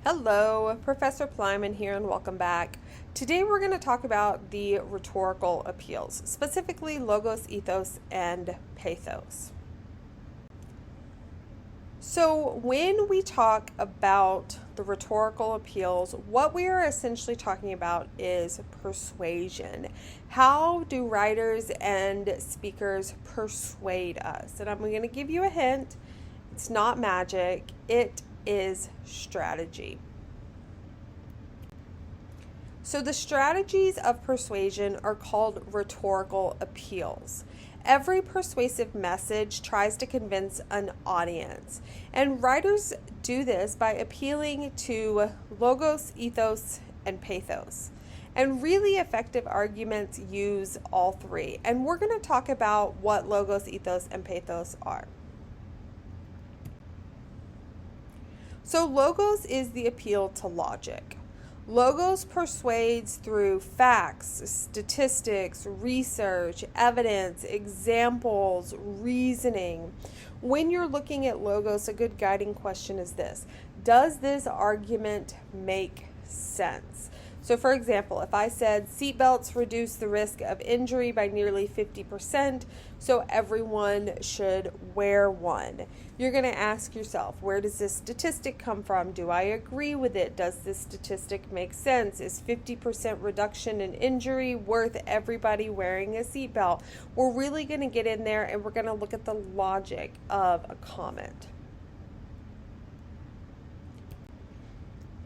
Hello, Professor Plyman here, and welcome back. Today we're going to talk about the rhetorical appeals, specifically logos, ethos, and pathos. So when we talk about the rhetorical appeals, what we are essentially talking about is persuasion. How do writers and speakers persuade us? And I'm going to give you a hint. It's not magic. It is strategy. So the strategies of persuasion are called rhetorical appeals. Every persuasive message tries to convince an audience, and writers do this by appealing to logos, ethos, and pathos. And really effective arguments use all three. And we're going to talk about what logos, ethos, and pathos are. So logos is the appeal to logic. Logos persuades through facts, statistics, research, evidence, examples, reasoning. When you're looking at logos, a good guiding question is this: does this argument make sense? So for example, if I said seatbelts reduce the risk of injury by nearly 50%, so everyone should wear one. You're going to ask yourself, where does this statistic come from? Do I agree with it? Does this statistic make sense? Is 50% reduction in injury worth everybody wearing a seatbelt? We're really going to get in there and we're going to look at the logic of a comment.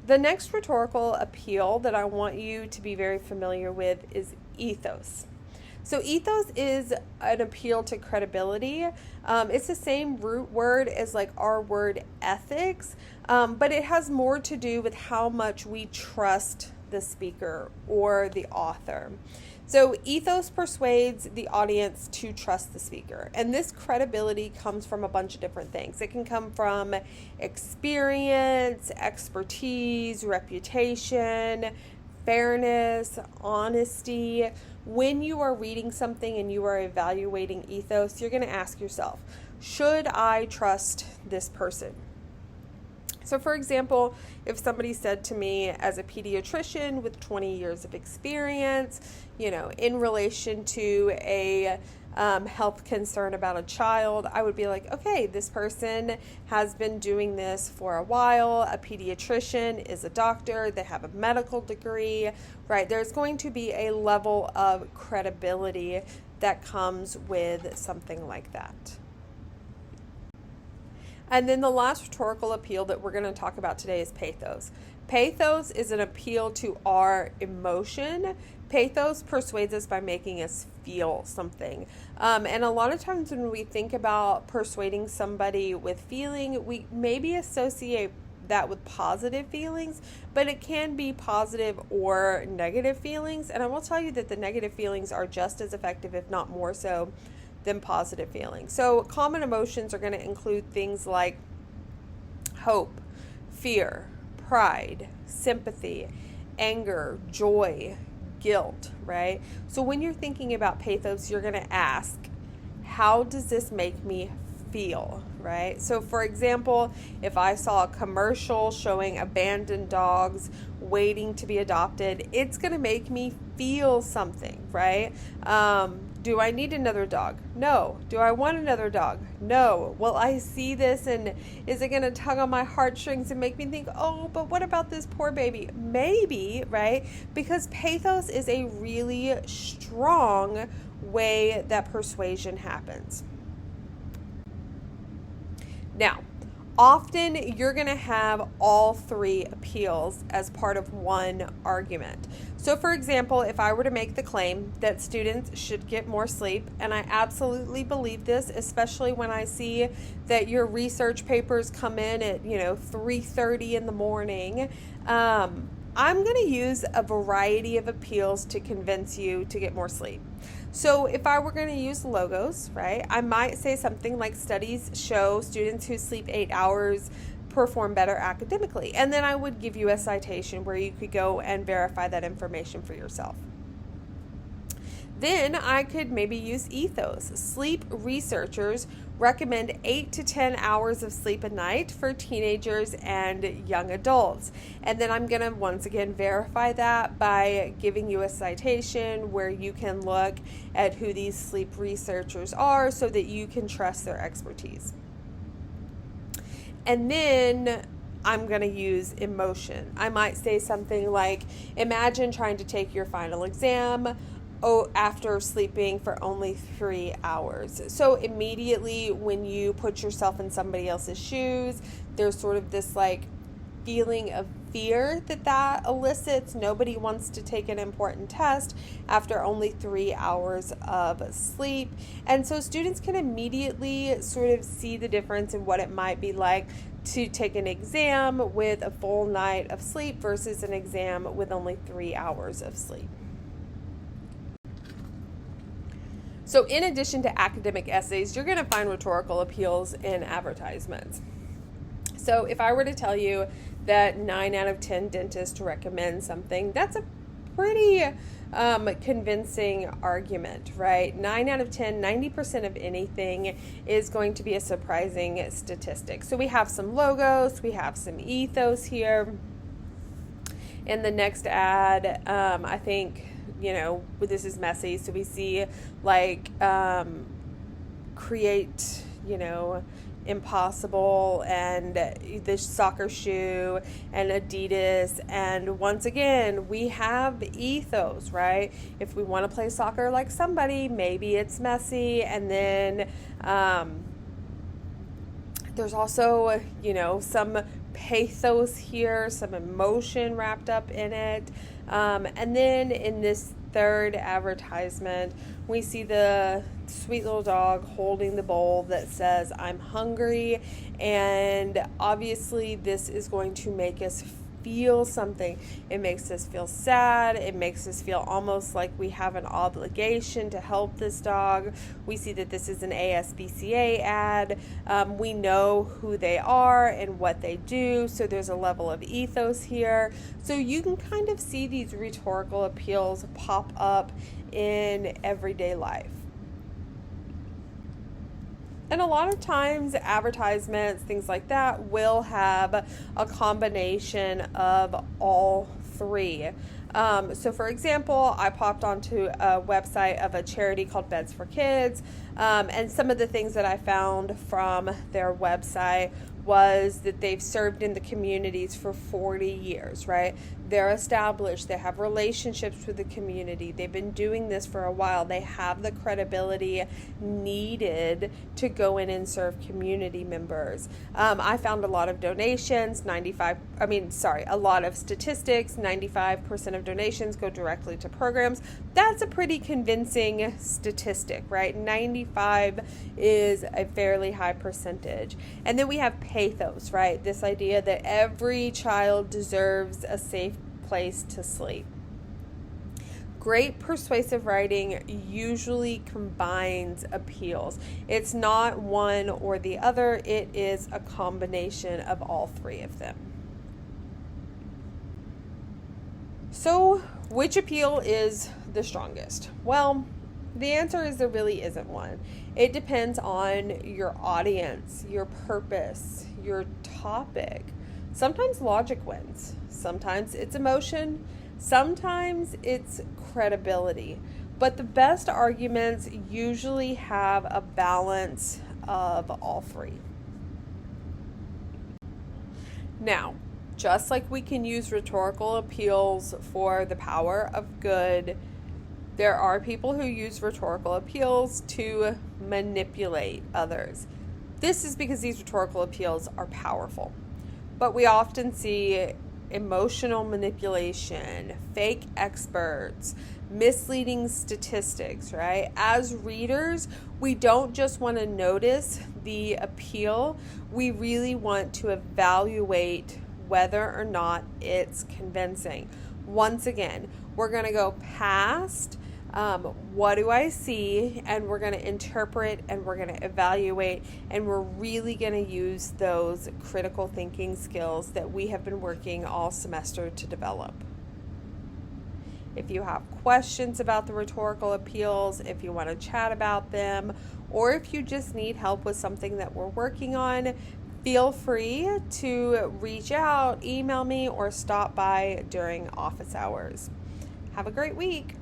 The next rhetorical appeal that I want you to be very familiar with is ethos. So ethos is an appeal to credibility. It's the same root word as like our word ethics, but it has more to do with how much we trust the speaker or the author. So ethos persuades the audience to trust the speaker. And this credibility comes from a bunch of different things. It can come from experience, expertise, reputation, fairness, honesty. When you are reading something and you are evaluating ethos, you're going to ask yourself, should I trust this person? So for example, if somebody said to me as a pediatrician with 20 years of experience, in relation to a health concern about a child, I would be like, okay, this person has been doing this for a while. A pediatrician is a doctor. They have a medical degree, right? There's going to be a level of credibility that comes with something like that. And then the last rhetorical appeal that we're going to talk about today is pathos. Pathos is an appeal to our emotion. Pathos persuades us by making us feel something. And a lot of times when we think about persuading somebody with feeling, we maybe associate that with positive feelings, but it can be positive or negative feelings. And I will tell you that the negative feelings are just as effective, if not more so, than positive feelings. So common emotions are going to include things like hope, fear, pride, sympathy, anger, joy, guilt, right? So when you're thinking about pathos, you're going to ask, how does this make me feel, right? So for example, if I saw a commercial showing abandoned dogs waiting to be adopted, it's going to make me feel something, right? Do I need another dog? No. Do I want another dog? No. Will I see this and is it going to tug on my heartstrings and make me think, oh, but what about this poor baby? Maybe, right? Because pathos is a really strong way that persuasion happens. Now, often you're going to have all three appeals as part of one argument. So for example, if I were to make the claim that students should get more sleep, and I absolutely believe this, especially when I see that your research papers come in at 3:30 in the morning, I'm going to use a variety of appeals to convince you to get more sleep. So if I were going to use logos, right, I might say something like studies show students who sleep 8 hours perform better academically. And then I would give you a citation where you could go and verify that information for yourself. Then I could maybe use ethos. Sleep researchers recommend 8 to 10 hours of sleep a night for teenagers and young adults. And then I'm going to once again verify that by giving you a citation where you can look at who these sleep researchers are so that you can trust their expertise. And then I'm going to use emotion. I might say something like, imagine trying to take your final exam after sleeping for only 3 hours. So immediately when you put yourself in somebody else's shoes, there's sort of this like feeling of fear that elicits. Nobody wants to take an important test after only 3 hours of sleep. And so students can immediately sort of see the difference in what it might be like to take an exam with a full night of sleep versus an exam with only 3 hours of sleep. So in addition to academic essays, you're going to find rhetorical appeals in advertisements. So if I were to tell you that 9 out of 10 dentists recommend something, that's a pretty convincing argument, right? 9 out of 10, 90% of anything is going to be a surprising statistic. So we have some logos, we have some ethos here. In the next ad, I think, this is messy. So we see like create, impossible and the soccer shoe and Adidas. And once again, we have ethos, right? If we want to play soccer like somebody, maybe it's messy. And then there's also, some pathos here, some emotion wrapped up in it. And then in this third advertisement, we see the sweet little dog holding the bowl that says, "I'm hungry." And obviously this is going to make us feel something. It makes us feel sad. It makes us feel almost like we have an obligation to help this dog. We see that this is an ASPCA ad. We know who they are and what they do. So there's a level of ethos here. So you can kind of see these rhetorical appeals pop up in everyday life. And a lot of times advertisements, things like that, will have a combination of all three. So for example, I popped onto a website of a charity called Beds for Kids. And some of the things that I found from their website was that they've served in the communities for 40 years, right? They're established. They have relationships with the community. They've been doing this for a while. They have the credibility needed to go in and serve community members. I found a lot of donations, a lot of statistics. 95% of donations go directly to programs. That's a pretty convincing statistic, right? 95 is a fairly high percentage. And then we have pathos, right? This idea that every child deserves a safe place to sleep. Great persuasive writing usually combines appeals. It's not one or the other. It is a combination of all three of them. So, which appeal is the strongest? Well, the answer is there really isn't one. It depends on your audience, your purpose, your topic. Sometimes logic wins. Sometimes it's emotion. Sometimes it's credibility. But the best arguments usually have a balance of all three. Now, just like we can use rhetorical appeals for the power of good, there are people who use rhetorical appeals to manipulate others. This is because these rhetorical appeals are powerful. But we often see emotional manipulation, fake experts, misleading statistics, right? As readers, we don't just want to notice the appeal. We really want to evaluate whether or not it's convincing. Once again, we're going to go past what do I see, and we're going to interpret and we're going to evaluate, and we're really going to use those critical thinking skills that we have been working all semester to develop. If you have questions about the rhetorical appeals, if you want to chat about them, or if you just need help with something that we're working on, feel free to reach out, email me, or stop by during office hours. Have a great week.